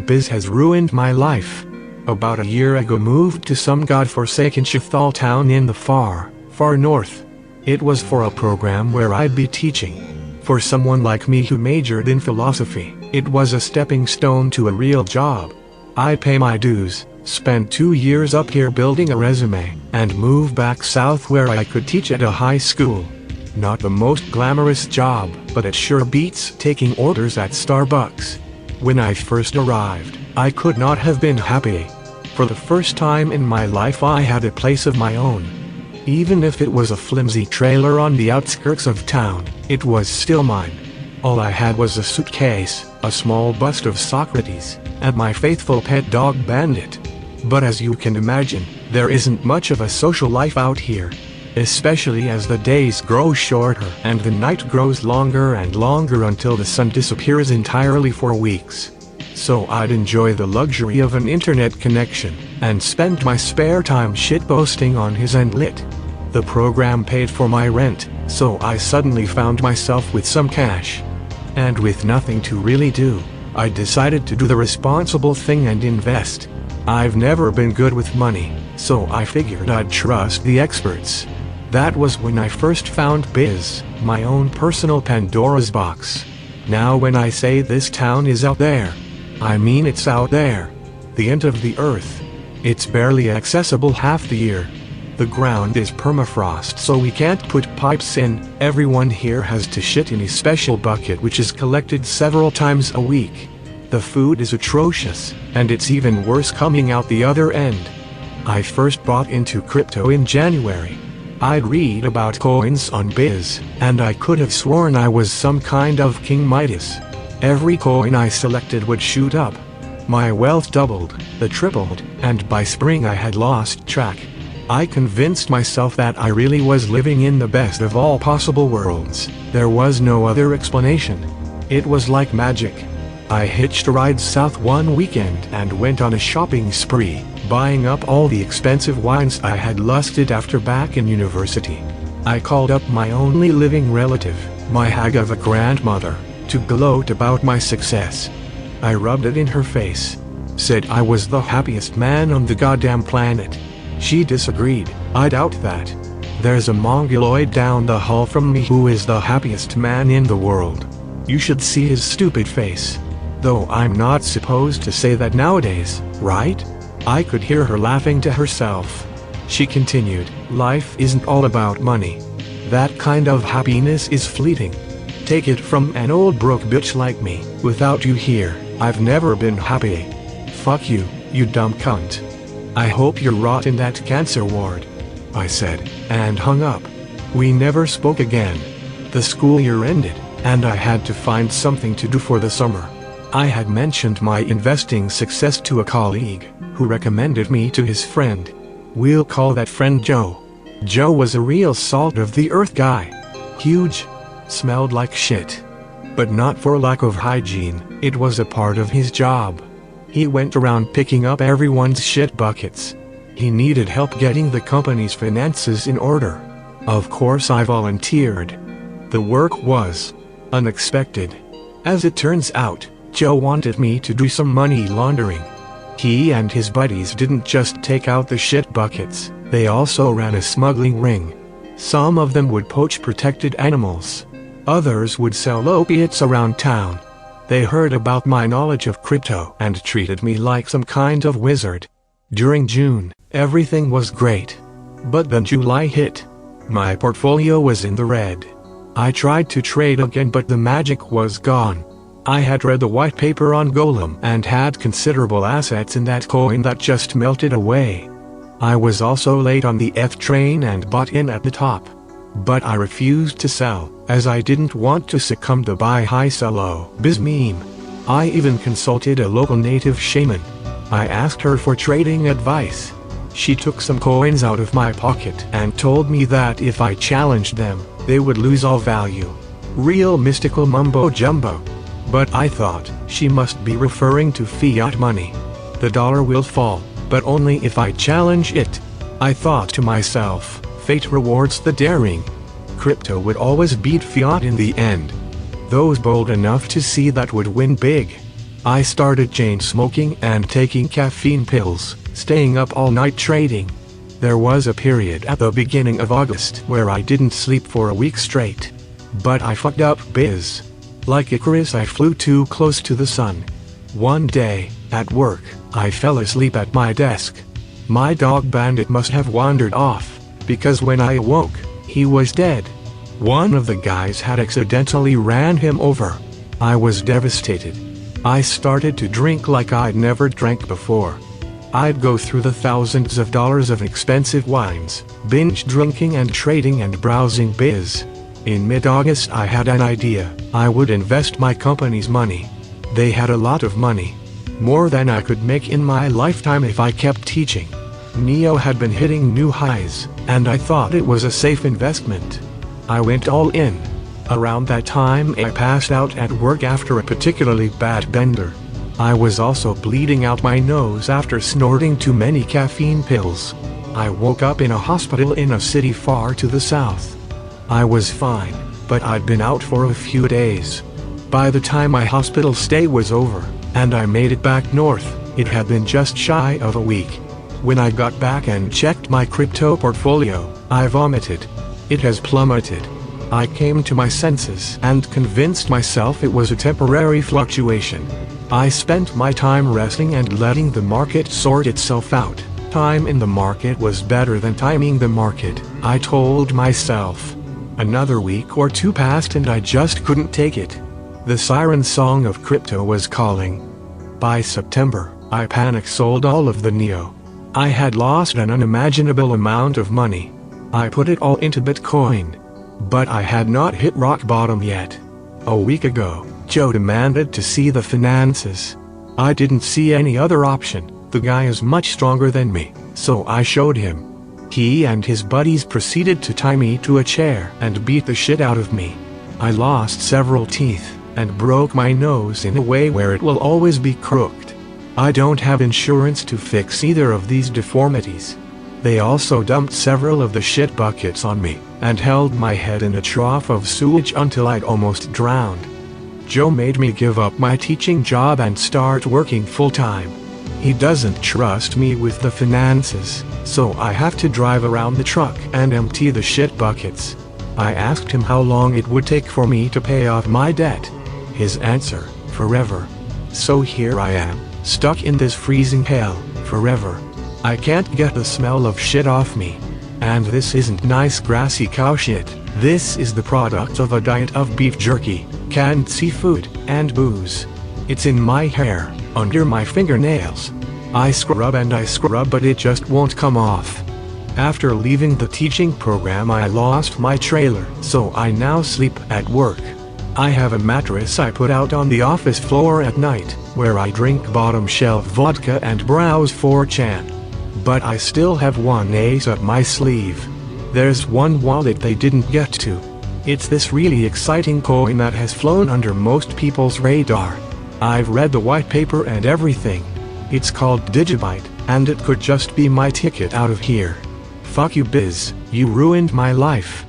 Biz has ruined my life. About a year ago moved to some godforsaken Chithal town in the far, far north. It was for a program where I'd be teaching. For someone like me who majored in philosophy, it was a stepping stone to a real job. I'd pay my dues, spend 2 years up here building a resume, and move back south where I could teach at a high school. Not the most glamorous job, but it sure beats taking orders at Starbucks. When I first arrived, I could not have been happy. For the first time in my life I had a place of my own. Even if it was a flimsy trailer on the outskirts of town, it was still mine. All I had was a suitcase, a small bust of Socrates, and my faithful pet dog Bandit. But as you can imagine, there isn't much of a social life out here. Especially as the days grow shorter and the night grows longer and longer until the sun disappears entirely for weeks. So I'd enjoy the luxury of an internet connection, and spend my spare time shitposting on his end lit. The program paid for my rent, so I suddenly found myself with some cash. And with nothing to really do, I decided to do the responsible thing and invest. I've never been good with money, so I figured I'd trust the experts. That was when I first found Biz, my own personal Pandora's box. Now when I say this town is out there, I mean it's out there. The end of the earth. It's barely accessible half the year. The ground is permafrost, so we can't put pipes in. Everyone here has to shit in a special bucket which is collected several times a week. The food is atrocious, and it's even worse coming out the other end. I first bought into crypto in January. I'd read about coins on Biz, and I could have sworn I was some kind of King Midas. Every coin I selected would shoot up. My wealth doubled, then tripled, and by spring I had lost track. I convinced myself that I really was living in the best of all possible worlds. There was no other explanation. It was like magic. I hitched a ride south one weekend and went on a shopping spree, buying up all the expensive wines I had lusted after back in university. I called up my only living relative, my hag of a grandmother, to gloat about my success. I rubbed it in her face. Said I was the happiest man on the goddamn planet. She disagreed. I doubt that. There's a mongoloid down the hall from me who is the happiest man in the world. You should see his stupid face. Though I'm not supposed to say that nowadays, right? I could hear her laughing to herself. She continued, life isn't all about money. That kind of happiness is fleeting. Take it from an old broke bitch like me. Without you here, I've never been happy. Fuck you, you dumb cunt. I hope you're rot in that cancer ward, I said, and hung up. We never spoke again. The school year ended, and I had to find something to do for the summer. I had mentioned my investing success to a colleague, who recommended me to his friend. We'll call that friend Joe. Joe was a real salt of the earth guy. Huge. Smelled like shit. But not for lack of hygiene, it was a part of his job. He went around picking up everyone's shit buckets. He needed help getting the company's finances in order. Of course I volunteered. The work was unexpected. As it turns out, Joe wanted me to do some money laundering. He and his buddies didn't just take out the shit buckets, they also ran a smuggling ring. Some of them would poach protected animals. Others would sell opiates around town. They heard about my knowledge of crypto and treated me like some kind of wizard. During June, everything was great. But then July hit. My portfolio was in the red. I tried to trade again, but the magic was gone. I had read the white paper on Golem and had considerable assets in that coin that just melted away. I was also late on the F train and bought in at the top. But I refused to sell, as I didn't want to succumb to buy high sell low biz meme. I even consulted a local native shaman. I asked her for trading advice. She took some coins out of my pocket and told me that if I challenged them, they would lose all value. Real mystical mumbo jumbo. But I thought, she must be referring to fiat money. The dollar will fall, but only if I challenge it. I thought to myself, fate rewards the daring. Crypto would always beat fiat in the end. those bold enough to see that would win big. I started chain smoking and taking caffeine pills, staying up all night trading. There was a period at the beginning of August where I didn't sleep for a week straight. But I fucked up biz. Like Icarus, I flew too close to the sun. One day, at work, I fell asleep at my desk. My dog Bandit must have wandered off, because when I awoke, he was dead. One of the guys had accidentally ran him over. I was devastated. I started to drink like I'd never drank before. I'd go through the thousands of dollars of expensive wines, binge drinking and trading and browsing biz. In mid-August I had an idea. I would invest my company's money. They had a lot of money. More than I could make in my lifetime if I kept teaching. Neo had been hitting new highs, and I thought it was a safe investment. I went all in. Around that time I passed out at work after a particularly bad bender. I was also bleeding out my nose after snorting too many caffeine pills. I woke up in a hospital in a city far to the south. I was fine, but I'd been out for a few days. By the time my hospital stay was over, and I made it back north, it had been just shy of a week. When I got back and checked my crypto portfolio, I vomited. It has plummeted. I came to my senses and convinced myself it was a temporary fluctuation. I spent my time resting and letting the market sort itself out. Time in the market was better than timing the market, I told myself. Another week or two passed and I just couldn't take it. The siren song of crypto was calling. By September, I panic sold all of the Neo. I had lost an unimaginable amount of money. I put it all into Bitcoin. But I had not hit rock bottom yet. A week ago, Joe demanded to see the finances. I didn't see any other option. The guy is much stronger than me, so I showed him. He and his buddies proceeded to tie me to a chair and beat the shit out of me. I lost several teeth and broke my nose in a way where it will always be crooked. I don't have insurance to fix either of these deformities. They also dumped several of the shit buckets on me and held my head in a trough of sewage until I'd almost drowned. Joe made me give up my teaching job and start working full-time. He doesn't trust me with the finances, so I have to drive around the truck and empty the shit buckets. I asked him how long it would take for me to pay off my debt. His answer, forever. So here I am, stuck in this freezing hell, forever. I can't get the smell of shit off me. And this isn't nice grassy cow shit. This is the product of a diet of beef jerky, canned seafood, and booze. It's in my hair, under my fingernails. I scrub and I scrub but it just won't come off. After leaving the teaching program I lost my trailer, so I now sleep at work. I have a mattress I put out on the office floor at night, where I drink bottom shelf vodka and browse 4chan. But I still have one ace up my sleeve. There's one wallet they didn't get to. It's this really exciting coin that has flown under most people's radar. I've read the white paper and everything. It's called Digibyte, and it could just be my ticket out of here. Fuck you biz, you ruined my life.